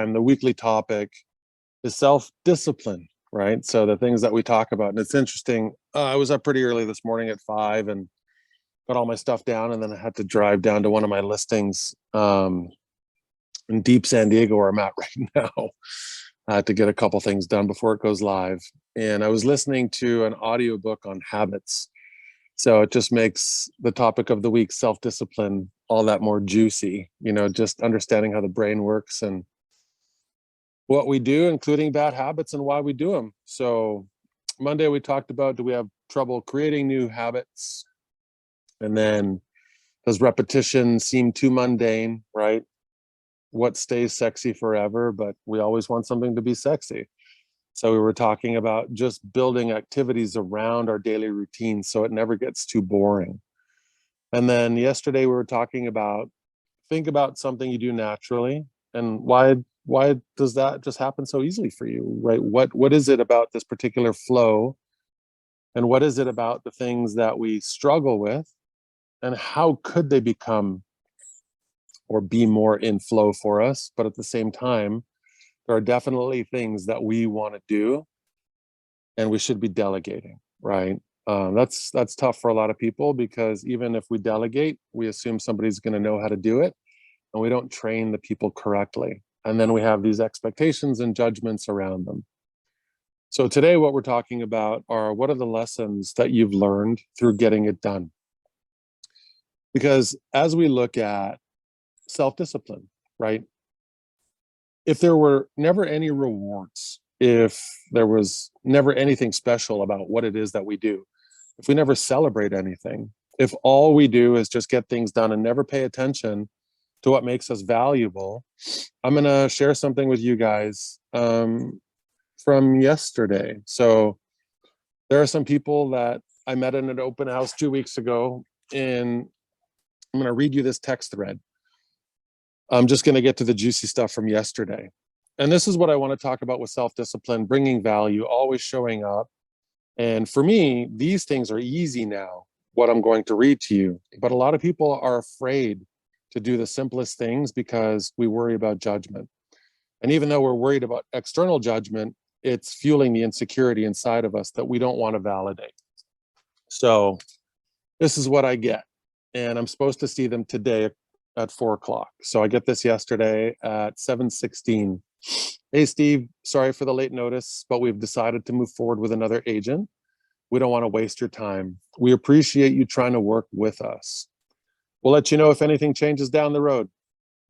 time, the weekly topic is self-discipline, right? So the things that we talk about, and it's interesting. I was up pretty early this morning at 5 and got all my stuff down, and then I had to drive down to one of my listings in deep San Diego, where I'm at right now, to get a couple things done before it goes live. And I was listening to an audiobook on habits. So it just makes the topic of the week, self-discipline, all that more juicy, just understanding how the brain works and what we do, including bad habits and why we do them. So Monday we talked about, do we have trouble creating new habits? And then does repetition seem too mundane, right? What stays sexy forever, but we always want something to be sexy. So we were talking about just building activities around our daily routine so it never gets too boring. And then yesterday we were talking about, think about something you do naturally and why does that just happen so easily for you, right? What is it about this particular flow? And what is it about the things that we struggle with? And how could they become or be more in flow for us? But at the same time, there are definitely things that we want to do and we should be delegating, right? That's tough for a lot of people, because even if we delegate, we assume somebody's going to know how to do it, and we don't train the people correctly. And then we have these expectations and judgments around them. So today what we're talking about are, what are the lessons that you've learned through getting it done? Because as we look at self-discipline, right? If there were never any rewards, if there was never anything special about what it is that we do, if we never celebrate anything, if all we do is just get things done and never pay attention to what makes us valuable, I'm going to share something with you guys from yesterday. So there are some people that I met in an open house 2 weeks ago, and I'm going to read you this text thread. I'm just going to get to the juicy stuff from yesterday. And this is what I want to talk about with self-discipline, bringing value, always showing up. And for me, these things are easy now, what I'm going to read to you. But a lot of people are afraid to do the simplest things because we worry about judgment. And even though we're worried about external judgment, it's fueling the insecurity inside of us that we don't want to validate. So this is what I get. And I'm supposed to see them today at 4 o'clock. So I get this yesterday at 7:16. Hey, Steve, sorry for the late notice, but we've decided to move forward with another agent. We don't want to waste your time. We appreciate you trying to work with us. We'll let you know if anything changes down the road.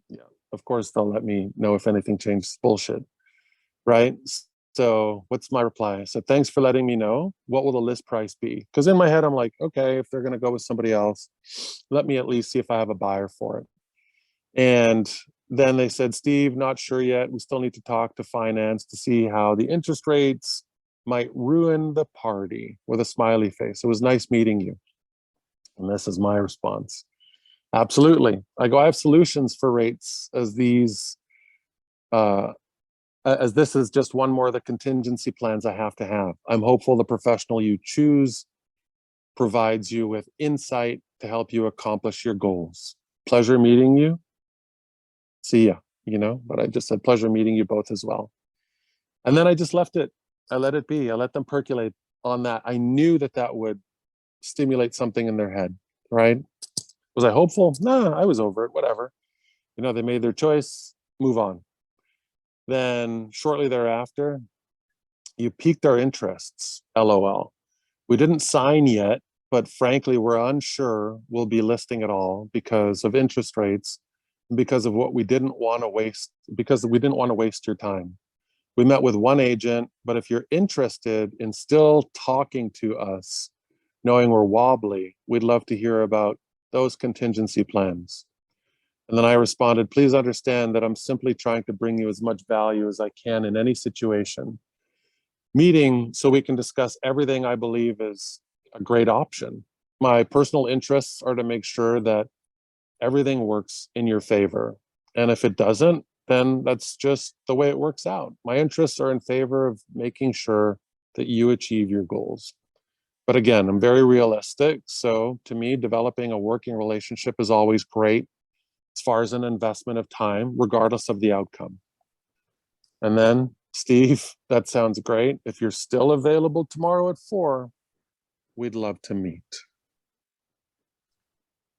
Yeah, of course, they'll let me know if anything changes. Bullshit, right? So what's my reply? I said, thanks for letting me know. What will the list price be? Because in my head, I'm like, okay, if they're going to go with somebody else, let me at least see if I have a buyer for it. And then they said, Steve, not sure yet. We still need to talk to finance to see how the interest rates might ruin the party, with a smiley face. It was nice meeting you. And this is my response. Absolutely. I go, I have solutions for rates as this is just one more of the contingency plans I have to have. I'm hopeful the professional you choose provides you with insight to help you accomplish your goals. Pleasure meeting you. See ya, but I just said, pleasure meeting you both as well. And then I just left it. I let it be. I let them percolate on that. I knew that would stimulate something in their head, right? Was I hopeful? No, I was over it, whatever. They made their choice, move on. Then shortly thereafter, you piqued our interests, LOL. We didn't sign yet, but frankly, we're unsure we'll be listing at all because of interest rates, because of what we didn't want to waste, because we didn't want to waste your time. We met with one agent, but if you're interested in still talking to us, knowing we're wobbly, we'd love to hear about those contingency plans. And then I responded, please understand that I'm simply trying to bring you as much value as I can in any situation. Meeting so we can discuss everything I believe is a great option. My personal interests are to make sure that everything works in your favor. And if it doesn't, then that's just the way it works out. My interests are in favor of making sure that you achieve your goals. But again, I'm very realistic. So to me, developing a working relationship is always great as far as an investment of time, regardless of the outcome. And then, Steve, that sounds great. If you're still available tomorrow at 4, we'd love to meet.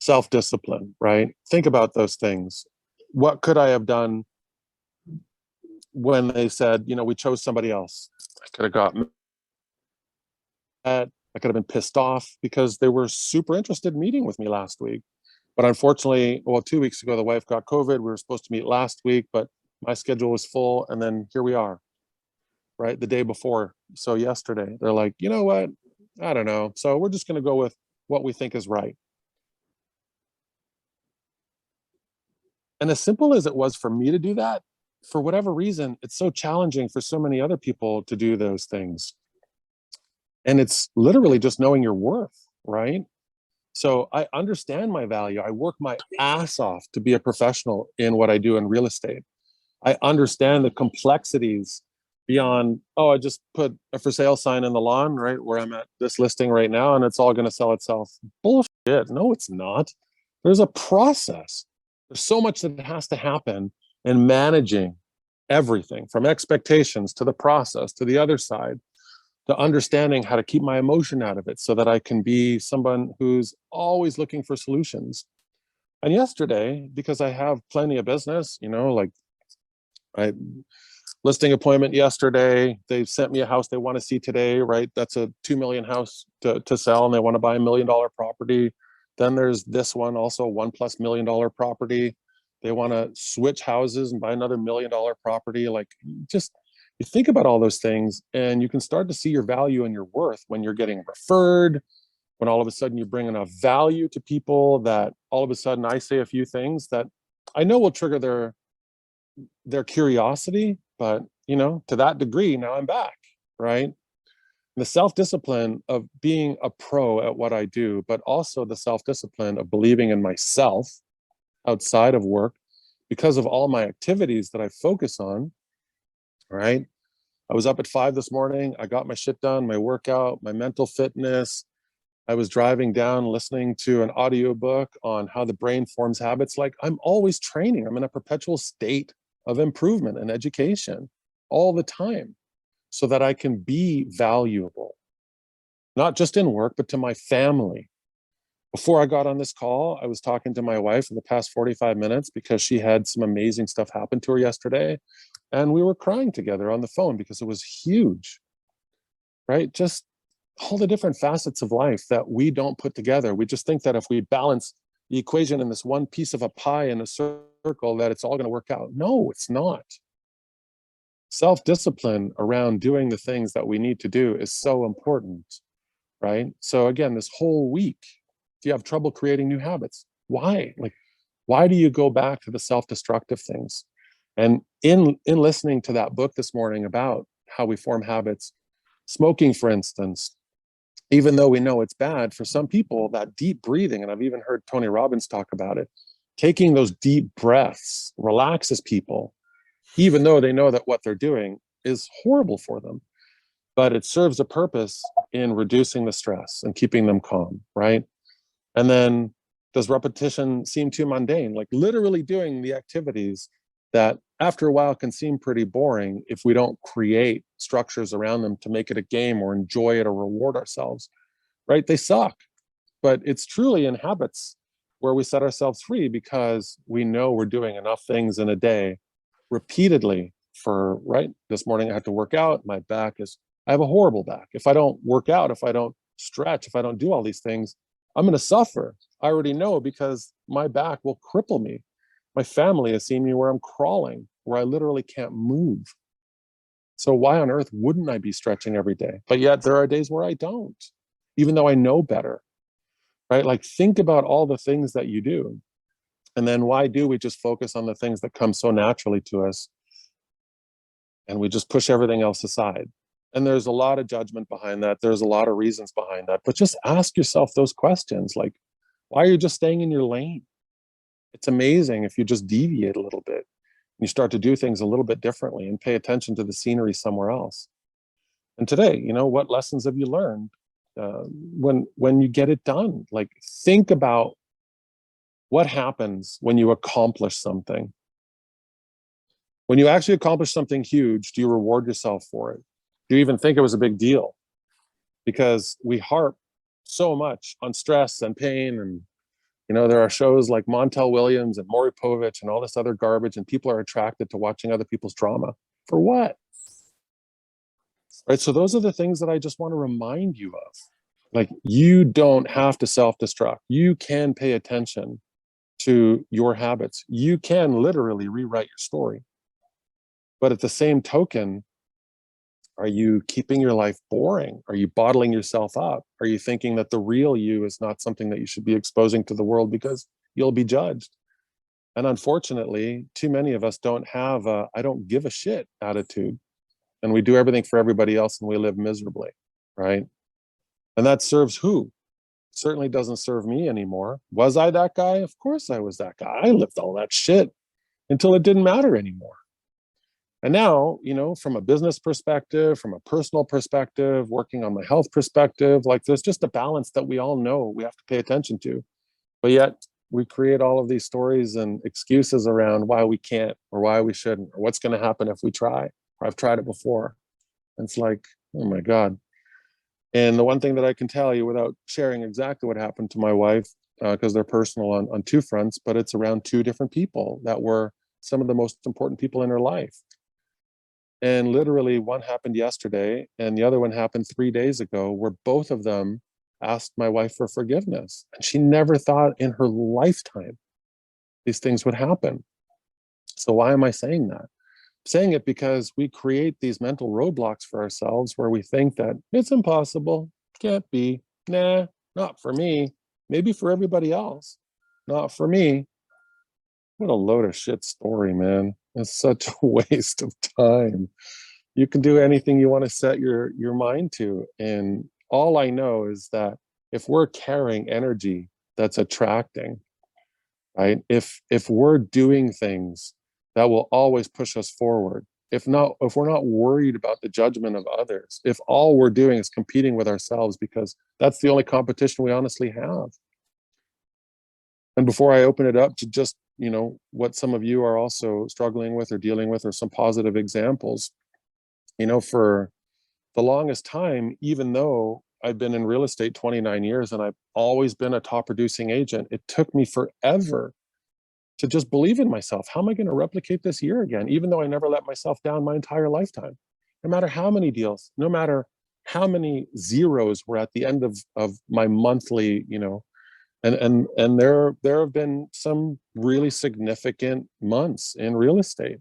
Self-discipline, right? Think about those things. What could I have done when they said, we chose somebody else? I could have got mad. I could have been pissed off because they were super interested in meeting with me last week. But unfortunately, 2 weeks ago, the wife got COVID. We were supposed to meet last week, but my schedule was full. And then here we are, right? The day before. So yesterday, they're like, you know what? I don't know. So we're just going to go with what we think is right. And as simple as it was for me to do that, for whatever reason, it's so challenging for so many other people to do those things. And it's literally just knowing your worth, right? So I understand my value. I work my ass off to be a professional in what I do in real estate. I understand the complexities beyond, I just put a for sale sign in the lawn, right, where I'm at this listing right now, and it's all going to sell itself. Bullshit. No, it's not. There's a process. There's so much that has to happen in managing everything from expectations to the process to the other side, to understanding how to keep my emotion out of it so that I can be someone who's always looking for solutions. And yesterday, because I have plenty of business, like I listing appointment yesterday, they sent me a house they want to see today, right? That's a 2 million house to sell, and they want to buy $1 million property. Then there's this one, also $1+ million property. They want to switch houses and buy another $1 million property. Like, just, you think about all those things and you can start to see your value and your worth when you're getting referred, when all of a sudden you bring enough value to people that all of a sudden I say a few things that I know will trigger their curiosity, but to that degree, now I'm back, right? The self-discipline of being a pro at what I do, but also the self-discipline of believing in myself outside of work because of all my activities that I focus on, right? I was up at 5 this morning. I got my shit done, my workout, my mental fitness. I was driving down listening to an audiobook on how the brain forms habits. Like, I'm always training. I'm in a perpetual state of improvement and education all the time so that I can be valuable, not just in work, but to my family. Before I got on this call, I was talking to my wife for the past 45 minutes because she had some amazing stuff happen to her yesterday. And we were crying together on the phone because it was huge, right? Just all the different facets of life that we don't put together. We just think that if we balance the equation in this one piece of a pie in a circle, that it's all going to work out. No, it's not. Self-discipline around doing the things that we need to do is so important, right? So again, this whole week, if you have trouble creating new habits, why? Like, why do you go back to the self-destructive things? And in listening to that book this morning about how we form habits, smoking, for instance, even though we know it's bad, for some people, that deep breathing, and I've even heard Tony Robbins talk about it, taking those deep breaths relaxes people, even though they know that what they're doing is horrible for them. But it serves a purpose in reducing the stress and keeping them calm, right? And then, does repetition seem too mundane? Like, literally doing the activities that after a while can seem pretty boring if we don't create structures around them to make it a game or enjoy it or reward ourselves, right? They suck. But it's truly in habits where we set ourselves free because we know we're doing enough things in a day repeatedly for, right? This morning I had to work out. My back is, I have a horrible back. If I don't work out, if I don't stretch, if I don't do all these things, I'm going to suffer. I already know because my back will cripple me. My family has seen me where I'm crawling, where I literally can't move. So why on earth wouldn't I be stretching every day? But yet there are days where I don't, even though I know better, right? Like, think about all the things that you do. And then why do we just focus on the things that come so naturally to us and we just push everything else aside? And there's a lot of judgment behind that. There's a lot of reasons behind that. But just ask yourself those questions. Like, why are you just staying in your lane? It's amazing if you just deviate a little bit and you start to do things a little bit differently and pay attention to the scenery somewhere else. And today, what lessons have you learned when you get it done? Like, think about what happens when you accomplish something. When you actually accomplish something huge, do you reward yourself for it? Do you even think it was a big deal? Because we harp so much on stress and pain, and there are shows like Montel Williams and Maury Povich and all this other garbage, and people are attracted to watching other people's drama. For what? Right? So those are the things that I just want to remind you of. Like, you don't have to self-destruct. You can pay attention to your habits. You can literally rewrite your story. But at the same token, are you keeping your life boring? Are you bottling yourself up? Are you thinking that the real you is not something that you should be exposing to the world because you'll be judged? And unfortunately, too many of us don't have a I don't give a shit attitude. And we do everything for everybody else and we live miserably, right? And that serves who? Certainly doesn't serve me anymore. Was I that guy? Of course I was that guy. I lived all that shit until it didn't matter anymore. And now, from a business perspective, from a personal perspective, working on my health perspective, like, there's just a balance that we all know we have to pay attention to. But yet we create all of these stories and excuses around why we can't, or why we shouldn't, or what's going to happen if we try, or I've tried it before. And it's like, oh my God. And the one thing that I can tell you, without sharing exactly what happened to my wife, because they're personal on two fronts, but it's around two different people that were some of the most important people in her life. And literally, one happened yesterday and the other one happened 3 days ago, where both of them asked my wife for forgiveness. And she never thought in her lifetime these things would happen. So why am I saying that? I'm saying it because we create these mental roadblocks for ourselves where we think that it's impossible, can't be, nah, not for me, maybe for everybody else, not for me. What a load of shit story, man. It's such a waste of time. You can do anything you want to set your mind to. And all I know is that if we're carrying energy that's attracting, right? If we're doing things that will always push us forward, if we're not worried about the judgment of others, if all we're doing is competing with ourselves, because that's the only competition we honestly have. And before I open it up to just, what some of you are also struggling with or dealing with, or some positive examples, for the longest time, even though I've been in real estate 29 years and I've always been a top producing agent, it took me forever to just believe in myself. How am I going to replicate this year again? Even though I never let myself down my entire lifetime, no matter how many deals, no matter how many zeros were at the end of my monthly, and there have been some really significant months in real estate,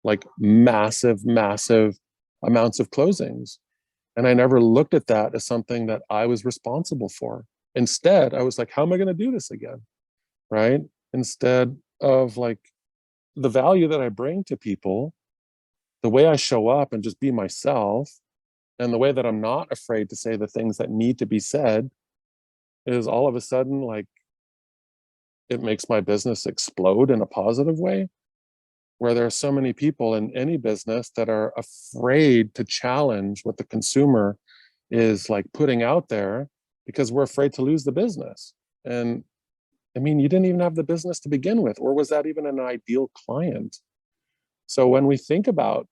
like massive amounts of closings. And I never looked at that as something that I was responsible for. Instead, I was like, how am I going to do this again? Right? Instead of, like, the value that I bring to people, the way I show up and just be myself, and the way that I'm not afraid to say the things that need to be said, is all of a sudden, like, it makes my business explode in a positive way, where there are so many people in any business that are afraid to challenge what the consumer is, like, putting out there, because we're afraid to lose the business. And I mean, you didn't even have the business to begin with, or was that even an ideal client? So when we think about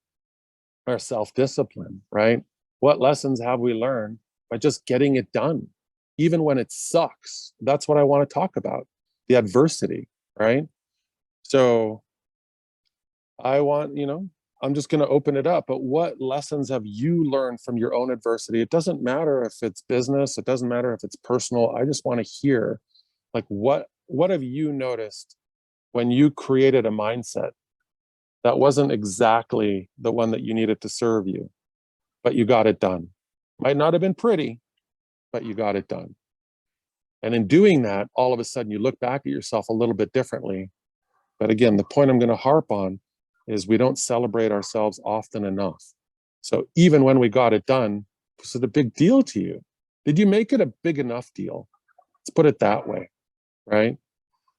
our self-discipline, right? What lessons have we learned by just getting it done, even when it sucks? That's what I want to talk about, the adversity, right? So I want, I'm just going to open it up. But what lessons have you learned from your own adversity? It doesn't matter if it's business, it doesn't matter if it's personal. I just want to hear, like, what have you noticed when you created a mindset that wasn't exactly the one that you needed to serve you, but you got it done? Might not have been pretty, but you got it done. And in doing that, all of a sudden you look back at yourself a little bit differently. But again, the point I'm going to harp on is we don't celebrate ourselves often enough. So even when we got it done, was it a big deal to you? Did you make it a big enough deal? Let's put it that way, right?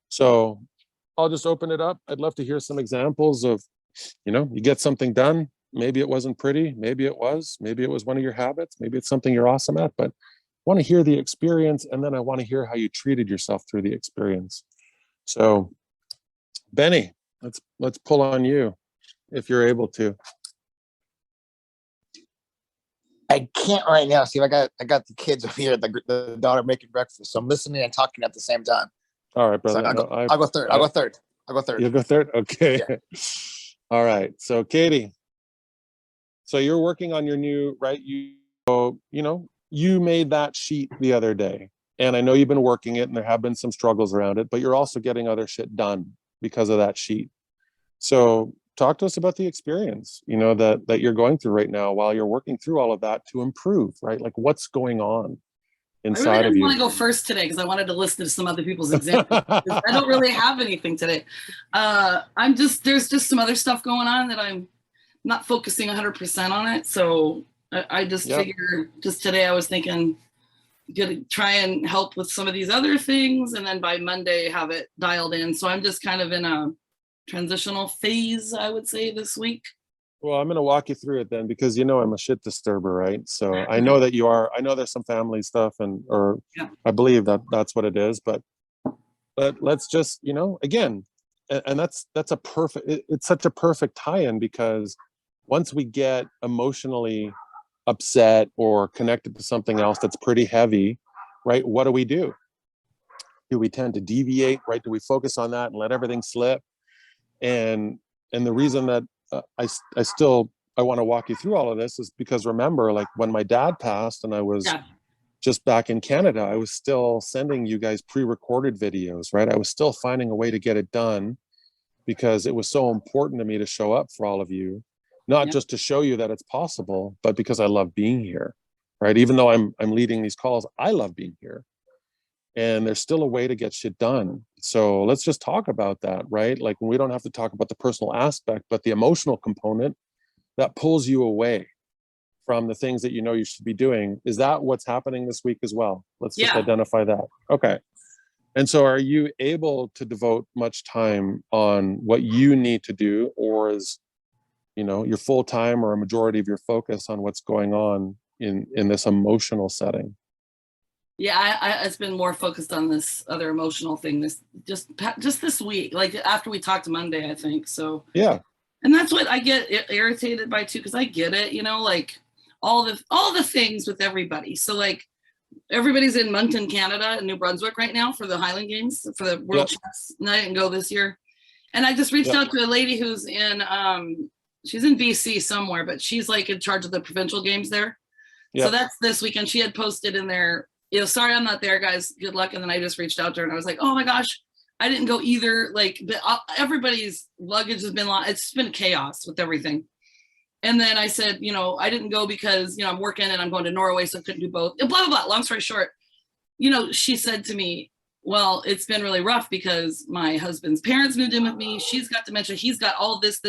So I'll just open it up. I'd love to hear some examples of, you get something done. Maybe it wasn't pretty. Maybe it was. Maybe it was one of your habits. Maybe it's something you're awesome at. But I want to hear the experience, and then I want to hear how you treated yourself through the experience. So, Benny, let's pull on you. if you're able to. I can't right now. See, I got the kids over here, the daughter making breakfast, so I'm listening and talking at the same time. All right, brother. So I'll go third. You'll go third. Okay. Yeah. All right. So Katie, so you're working on your new, right? You made that sheet the other day, and I know you've been working it, and there have been some struggles around it, but you're also getting other shit done because of that sheet. So talk to us about the experience, that you're going through right now while you're working through all of that to improve, right? Like what's going on inside of you. I really didn't want to go first today because I wanted to listen to some other people's examples. I don't really have anything today. There's just some other stuff going on that I'm not focusing 100% on it. So I just figure just today I was thinking, gonna try and help with some of these other things, and then by Monday have it dialed in. So I'm just kind of in a transitional phase, I would say, this week. Well, I'm going to walk you through it then, because I'm a shit disturber, right? So I know that you are. I know there's some family stuff, I believe that's what it is. But let's just, again, and that's a perfect. It's such a perfect tie-in, because once we get emotionally upset or connected to something else that's pretty heavy, right? What do? Do we tend to deviate, right? Do we focus on that and let everything slip? And the reason that I want to walk you through all of this is because, remember, like when my dad passed and I was just back in Canada, I was still sending you guys pre-recorded videos, right? I was still finding a way to get it done because it was so important to me to show up for all of you, not just to show you that it's possible, but because I love being here, right? Even though I'm leading these calls, I love being here. And there's still a way to get shit done. So let's just talk about that, right? Like, we don't have to talk about the personal aspect, but the emotional component that pulls you away from the things that you should be doing. Is that what's happening this week as well? Let's just identify that. Okay. And so are you able to devote much time on what you need to do, or is, your full time or a majority of your focus on what's going on in this emotional setting? Yeah, it's been more focused on this other emotional thing just this week, like after we talked Monday, I think. So yeah, and that's what I get irritated by too, because I get it, like all the things with everybody. So like everybody's in Moncton, Canada, in New Brunswick right now for the Highland Games, for the World Chess, and I didn't go this year. And I just reached out to a lady who's in she's in BC somewhere, but she's like in charge of the provincial games there. So that's this weekend. She had posted in there, sorry I'm not there, guys, good luck. And then I just reached out to her and I was like, oh my gosh, I didn't go either. Like everybody's luggage has been it's been chaos with everything. And then I said, I didn't go because I'm working and I'm going to Norway, so I couldn't do both, blah blah blah. Long story short, she said to me, well, it's been really rough because my husband's parents moved in with me. She's got dementia. He's got all this.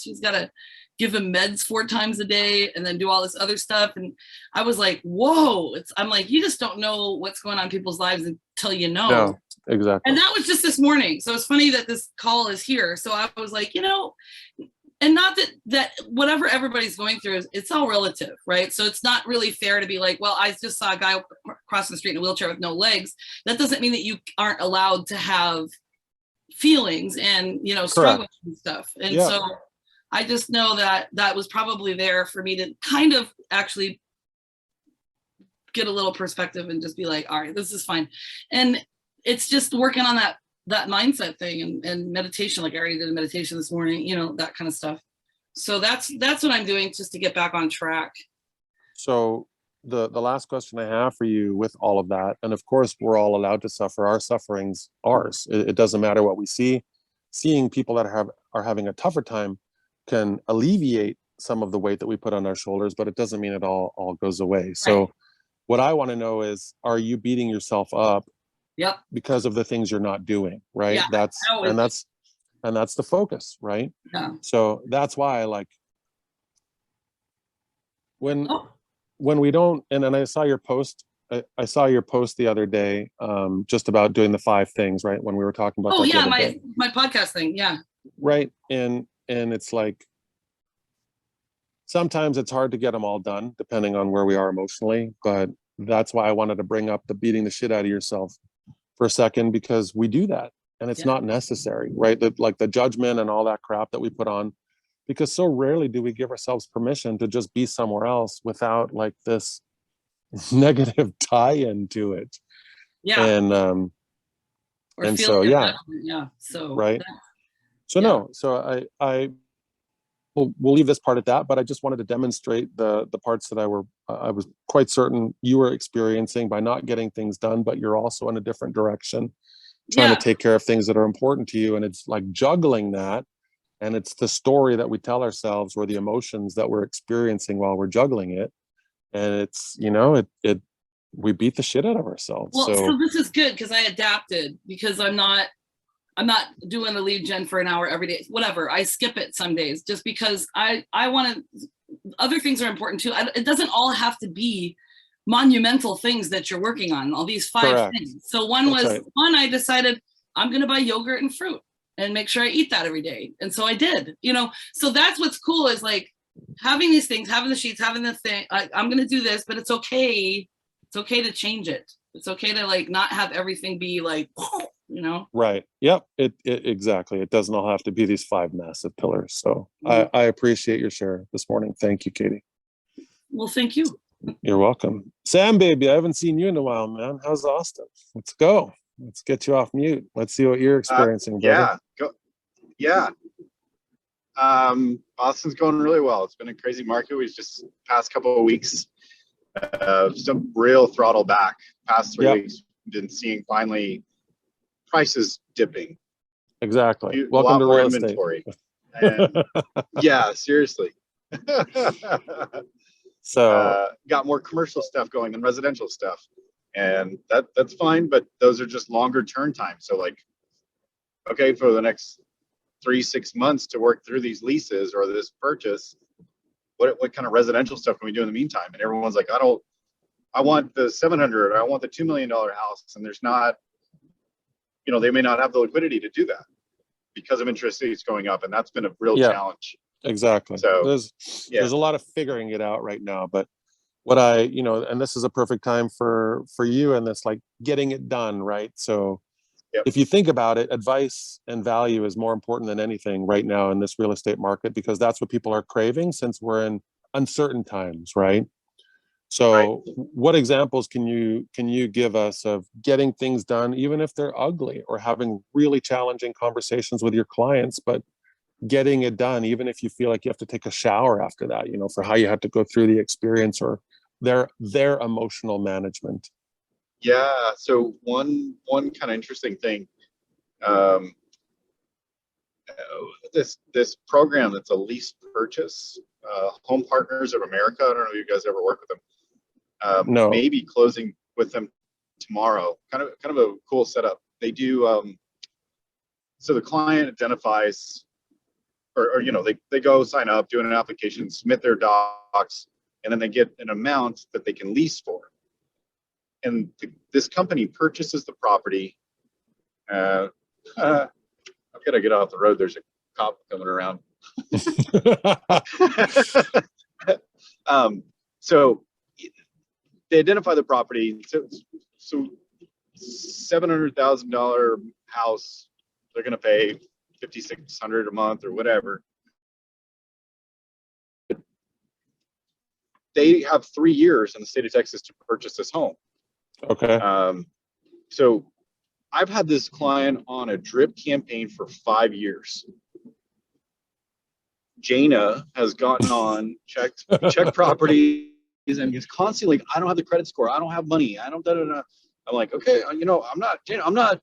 She's got to give him meds 4 times a day and then do all this other stuff. And I was like, whoa, I'm like, you just don't know what's going on in people's lives until you know. No, exactly. And that was just this morning. So it's funny that this call is here. So I was like, and not that whatever everybody's going through, it's all relative, right? So it's not really fair to be like, well, I just saw a guy crossing the street in a wheelchair with no legs. That doesn't mean that you aren't allowed to have feelings and, struggles and stuff. And so I just know that was probably there for me to kind of actually get a little perspective and just be like, all right, this is fine. And it's just working on that mindset thing and meditation. Like I already did a meditation this morning, that kind of stuff. So that's what I'm doing just to get back on track. So the last question I have for you with all of that, and of course we're all allowed to suffer, our suffering's ours. It doesn't matter what we see. Seeing people that are having a tougher time can alleviate some of the weight that we put on our shoulders, but it doesn't mean it all goes away. So what I want to know is, are you beating yourself up because of the things you're not doing, right? That's the focus, right? So that's why, like, when we don't, and then I saw your post the other day, just about doing the 5 things, right? When we were talking about my podcast thing, right. And it's like, sometimes it's hard to get them all done depending on where we are emotionally, but that's why I wanted to bring up the beating the shit out of yourself for a second, because we do that and it's not necessary, right? Like the judgment and all that crap that we put on because so rarely do we give ourselves permission to just be somewhere else without like this negative tie-in to it. Yeah. And Or and feeling so yeah, investment. Yeah. So right. So yeah. no, so I we'll leave this part at that, but I just wanted to demonstrate the parts that I was quite certain you were experiencing by not getting things done, but you're also in a different direction, trying to Yeah. take care of things that are important to you. And it's like juggling that. And it's the story that we tell ourselves or the emotions that we're experiencing while we're juggling it. And it's, we beat the shit out of ourselves. Well, So so this is good because I adapted, because I'm not doing the lead gen for an hour every day. Whatever. I skip it some days just because I want to, other things are important too. It doesn't all have to be monumental things that you're working on, all these 5 correct. things. So one That's was right. I decided I'm going to buy yogurt and fruit and make sure I eat that every day. And so I did, so that's what's cool is like having these things, having the sheets, having the thing, I'm going to do this, but it's okay. It's okay to change it. It's okay to like not have everything be like, Right. Yep. It exactly. It doesn't all have to be these 5 massive pillars. So Mhm. I appreciate your share this morning. Thank you, Katie. Well, thank you. You're welcome. Sam, baby, I haven't seen you in a while, man. How's Austin? Let's go. Let's get you off mute. Let's see what you're experiencing, brother. Yeah. Austin's going really well. It's been a crazy market. We've just past couple of weeks, some real throttle back. Past 3 weeks, been seeing finally prices dipping. Exactly. A Welcome lot to more real estate. inventory. And yeah, seriously. So got more commercial stuff going than residential stuff, and that's fine. But those are just longer turn times. So like, okay, for the next 3-6 months to work through these leases or this purchase, what kind of residential stuff can we do in the meantime? And everyone's like, I want the 700, I want the $2 million house, and there's not, they may not have the liquidity to do that because of interest rates going up, and that's been a real challenge. Exactly. So there's a lot of figuring it out right now, but what and this is a perfect time for you and this, like, getting it done, right? So if you think about it, advice and value is more important than anything right now in this real estate market, because that's what people are craving since we're in uncertain times, right? So what examples can you give us of getting things done, even if they're ugly, or having really challenging conversations with your clients, but getting it done, even if you feel like you have to take a shower after that, for how you had to go through the experience or their emotional management? Yeah. So one kind of interesting thing, this program that's a lease purchase, Home Partners of America. I don't know if you guys ever work with them. No. Maybe closing with them tomorrow. Kind of a cool setup. They do. So the client identifies, or they go sign up, do an application, submit their docs, and then they get an amount that they can lease for. And this company purchases the property. I've got to get off the road. There's a cop coming around. So they identify the property. So $700,000 house, they're going to pay $5,600 a month or whatever. They have 3 years in the state of Texas to purchase this home. Okay. So I've had this client on a drip campaign for 5 years. Jana has gotten on, checked properties, and is constantly like, I don't have the credit score. I don't have money. I don't, I'm like, okay, I'm not, Jana, I'm not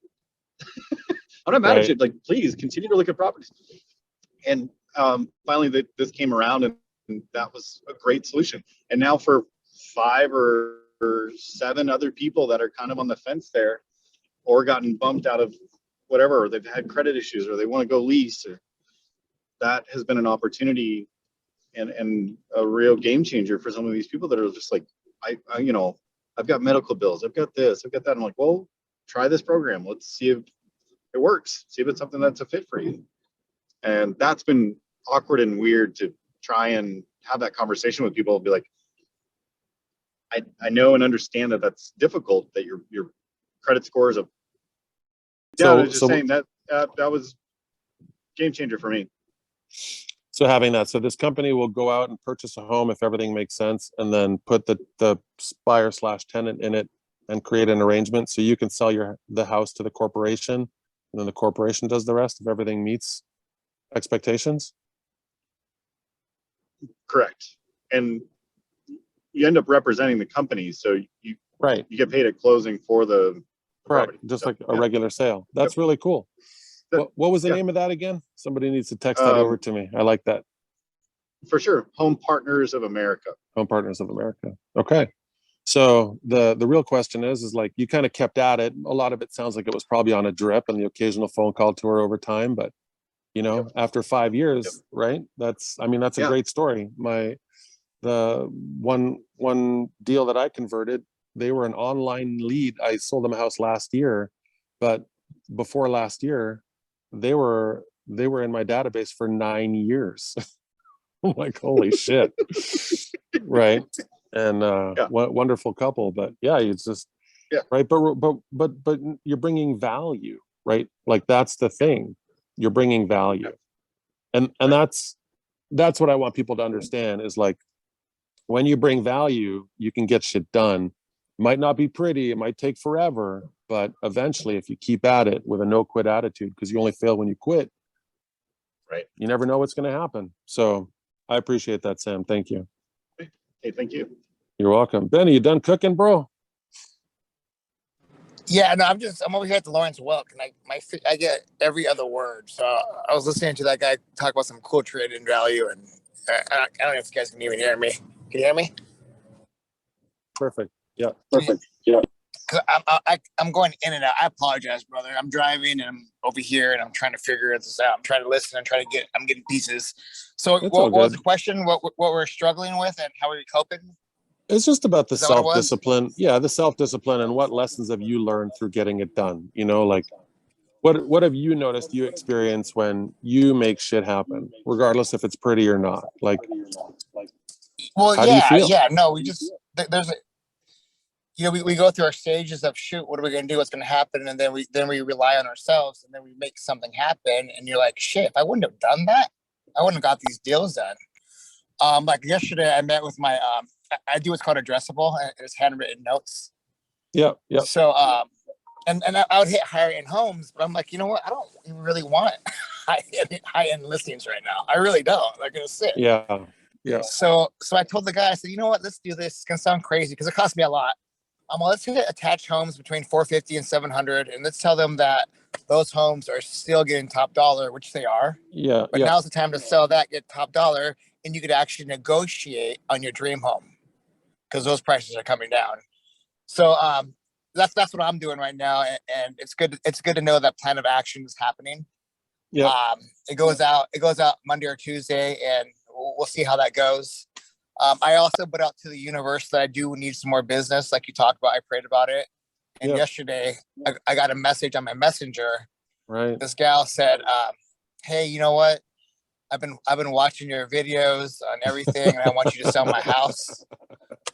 mad at you. Like, please continue to look at properties. And finally, this came around, and that was a great solution. And now for 5 or 7 other people that are kind of on the fence there, or gotten bumped out of whatever, or they've had credit issues, or they want to go lease, or that has been an opportunity and a real game changer for some of these people that are just like, I've got medical bills, I've got this, I've got that. I'm like, well, try this program. Let's see if it works. See if it's something that's a fit for you. And that's been awkward and weird to try and have that conversation with people. Be like, I know and understand that that's difficult, that your credit scores of. Yeah, I was just saying that was game changer for me. So having that, so this company will go out and purchase a home if everything makes sense, and then put the buyer slash tenant in it and create an arrangement so you can sell the house to the corporation, and then the corporation does the rest if everything meets expectations. Correct. And you end up representing the company, so you Right. you get paid at closing for the Correct. property. Just So, like a yeah. regular sale. That's really cool. That- What was the yeah. name of that again? Somebody needs to text that over to me. I like that. For sure. Home Partners of America. Home Partners of America. Okay. So the real question is like, you kind of kept at it. A lot of it sounds like it was probably on a drip and the occasional phone call to her over time, but you know, after 5 years, right? That's a great story. The one deal that I converted, they were an online lead. I sold them a house last year, but before last year, they were in my database for 9 years. I'm like, holy shit. Right. And wonderful couple, but yeah, it's just right. But you're bringing value, right? Like that's the thing. You're bringing value. And that's what I want people to understand is like, when you bring value, you can get shit done. It might not be pretty, it might take forever, but eventually if you keep at it with a no quit attitude, because you only fail when you quit, right? You never know what's going to happen. So I appreciate that, Sam. Thank you. Hey, thank you. You're welcome. Benny, you done cooking, bro? Yeah, no, I'm over here at the Lawrence Welk, and I get every other word. So I was listening to that guy talk about some cool trading value, and I don't know if you guys can even hear me. Can you hear me? Perfect. Yeah. Perfect. Yeah. Cause I'm going in and out. I apologize, brother. I'm driving and I'm over here and I'm trying to figure this out. I'm trying to listen. I'm getting pieces. So what was the question? What we're struggling with and how are we coping? It's just about the self-discipline. Yeah, the self-discipline and what lessons have you learned through getting it done? You know, like what have you noticed you experience when you make shit happen, regardless if it's pretty or not? Like, well, how do you feel? Yeah, no, we just there's a we go through our stages of shoot, what are we gonna do? What's gonna happen? And then we rely on ourselves and then we make something happen. And you're like, shit, if I wouldn't have done that, I wouldn't have got these deals done. Like yesterday I met with my I do what's called addressable, and it's handwritten notes. Yeah. So and I would hit higher end homes, but I'm like, you know what? I don't really want high end listings right now. I really don't. They're gonna sit. Yeah. So I told the guy, I said, you know what? Let's do this. It's gonna sound crazy because it cost me a lot. Let's hit attached homes between 450 and 700, and let's tell them that those homes are still getting top dollar, which they are. Yeah. But now's the time to sell that, get top dollar, and you could actually negotiate on your dream home because those prices are coming down. So that's what I'm doing right now, and it's good. It's good to know that plan of action is happening. Yeah. It goes out Monday or Tuesday, and we'll see how that goes. I also put out to the universe that I do need some more business, like you talked about. I prayed about it, and yesterday I got a message on my messenger. Right. This gal said, "Hey, you know what? I've been watching your videos on everything, and I want you to sell my house."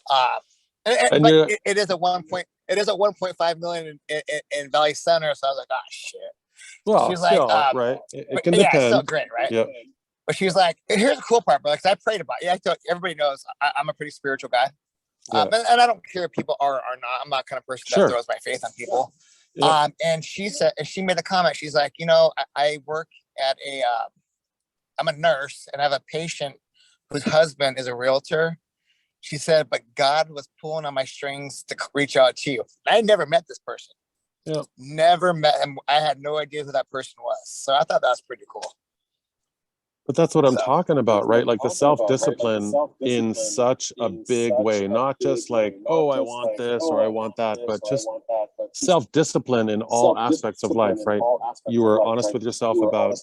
But it is a 1.5 million in Valley Center, so I was like, "Oh shit." Well, she's like, right. It can depend. It's still great, right? Yeah. But she was like, here's the cool part, bro. Because I prayed about it. Yeah, everybody knows I'm a pretty spiritual guy. And I don't care if people are or not. I'm not the kind of person that throws my faith on people. Yeah. And she said, and she made a comment. She's like, you know, I work at I'm a nurse and I have a patient whose husband is a realtor. She said, but God was pulling on my strings to reach out to you. I never met this person. Yeah. Never met him. I had no idea who that person was. So I thought that was pretty cool. But that's what I'm talking about, right? Like the self-discipline in such a big way, not just like, oh, I want this or I want that, but just self-discipline in all aspects of life, right? You were honest with yourself about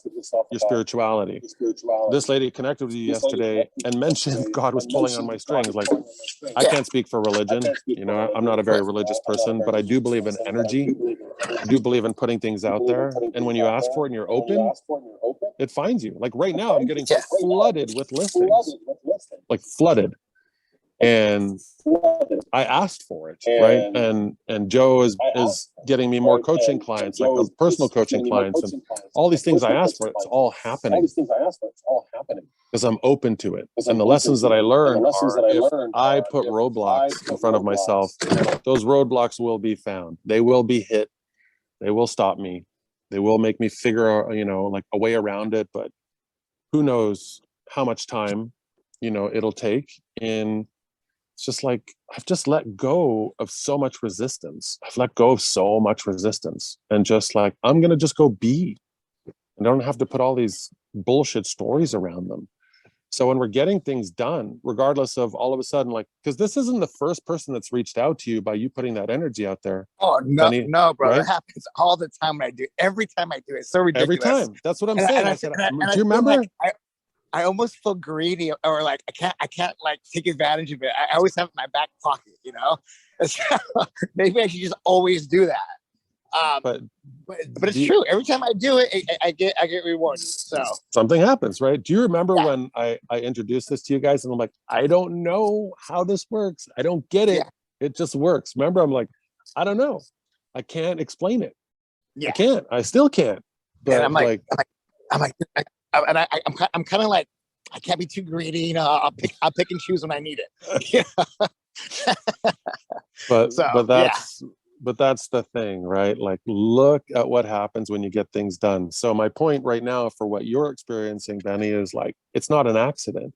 your spirituality. This lady connected with you yesterday and mentioned God was pulling on my strings. Like, I can't speak for religion. You know, I'm not a very religious person, but I do believe in energy. I do believe in putting things out there. And when you ask for it and you're open, it finds you. Like right now, I'm getting flooded with listings, like flooded. And I asked for it, right? And Joe is getting me more coaching clients, like personal coaching clients, and all these things I asked for. It's all happening. because I'm open to it. And the lessons that I learned are, if I put roadblocks in front of myself, those roadblocks will be found. They will be hit. They will stop me. They will make me figure out, you know, like a way around it. But who knows how much time, you know, it'll take. And it's just like, I've just let go of so much resistance. I've let go of so much resistance, and just like, I'm going to just go be. And I don't have to put all these bullshit stories around them. So when we're getting things done, regardless of all of a sudden, like, because this isn't the first person that's reached out to you by you putting that energy out there. Oh, no, Benny, no, bro. right? It happens all the time when I do it. Every time I do it. It's so ridiculous. Every time. That's what I'm saying. I said, do you remember? Like, I almost feel greedy, or like I can't like take advantage of it. I always have it in my back pocket, you know? Maybe I should just always do that. But it's true. Every time I do it, I get rewarded. So something happens, right? Do you remember when I introduced this to you guys, and I'm like, I don't know how this works. I don't get it. Yeah. It just works. Remember, I'm like, I don't know. I can't explain it. Yeah. I can't. I still can't. But and I'm kind of like, I can't be too greedy. You know, I'll pick and choose when I need it. Yeah. But that's the thing, right? Like, look at what happens when you get things done. So my point right now for what you're experiencing, Benny, is like, it's not an accident.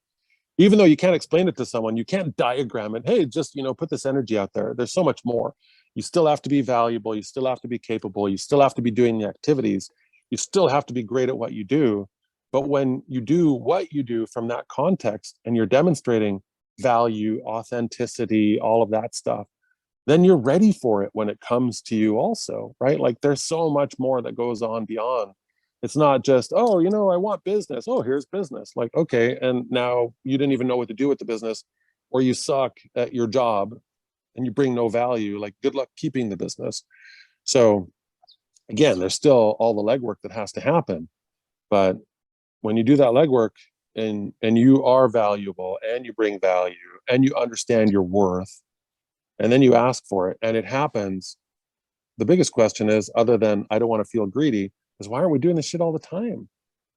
Even though you can't explain it to someone, you can't diagram it. Hey, just, you know, put this energy out there. There's so much more. You still have to be valuable. You still have to be capable. You still have to be doing the activities. You still have to be great at what you do. But when you do what you do from that context, and you're demonstrating value, authenticity, all of that stuff, then you're ready for it when it comes to you also, right? Like, there's so much more that goes on beyond. It's not just, oh, you know, I want business. Oh, here's business. Like, okay. And now you didn't even know what to do with the business, or you suck at your job and you bring no value. Like, good luck keeping the business. So again, there's still all the legwork that has to happen. But when you do that legwork, and you are valuable, and you bring value, and you understand your worth, and then you ask for it, and it happens, the biggest question is, other than I don't want to feel greedy, is why aren't we doing this shit all the time?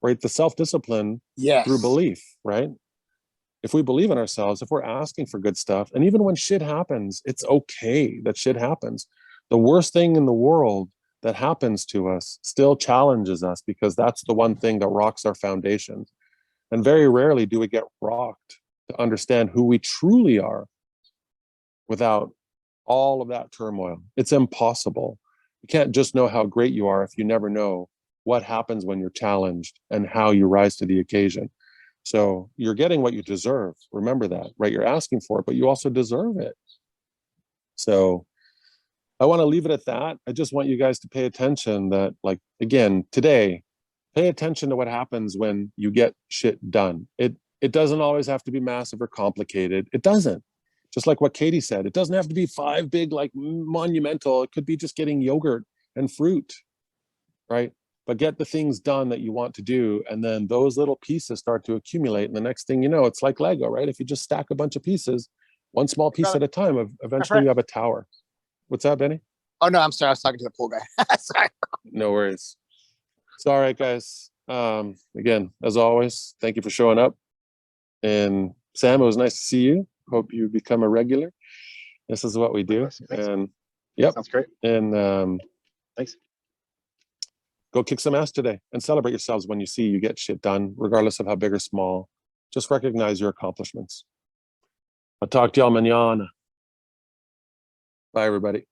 Right? The self-discipline through belief, right? If we believe in ourselves, if we're asking for good stuff, and even when shit happens, it's okay that shit happens. The worst thing in the world that happens to us still challenges us, because that's the one thing that rocks our foundation. And very rarely do we get rocked to understand who we truly are without all of that turmoil. It's impossible. You can't just know how great you are if you never know what happens when you're challenged and how you rise to the occasion. So you're getting what you deserve. Remember that, right? You're asking for it, but you also deserve it. So I want to leave it at that. I just want you guys to pay attention that, like, again, today, pay attention to what happens when you get shit done. It doesn't always have to be massive or complicated. It doesn't. Just like what Katie said, it doesn't have to be 5 big, like, monumental. It could be just getting yogurt and fruit, right? But get the things done that you want to do, and then those little pieces start to accumulate. And the next thing you know, it's like Lego, right? If you just stack a bunch of pieces, one small piece at a time, eventually you have a tower. What's that, Benny? Oh, no, I'm sorry. I was talking to the pool guy. Sorry. No worries. So, all right, guys. Again, as always, thank you for showing up. And Sam, it was nice to see you. Hope you become a regular. This is what we do. Thanks. And yep. Sounds great. And thanks. Go kick some ass today, and celebrate yourselves when you see you get shit done, regardless of how big or small. Just recognize your accomplishments. I'll talk to y'all mañana. Bye, everybody.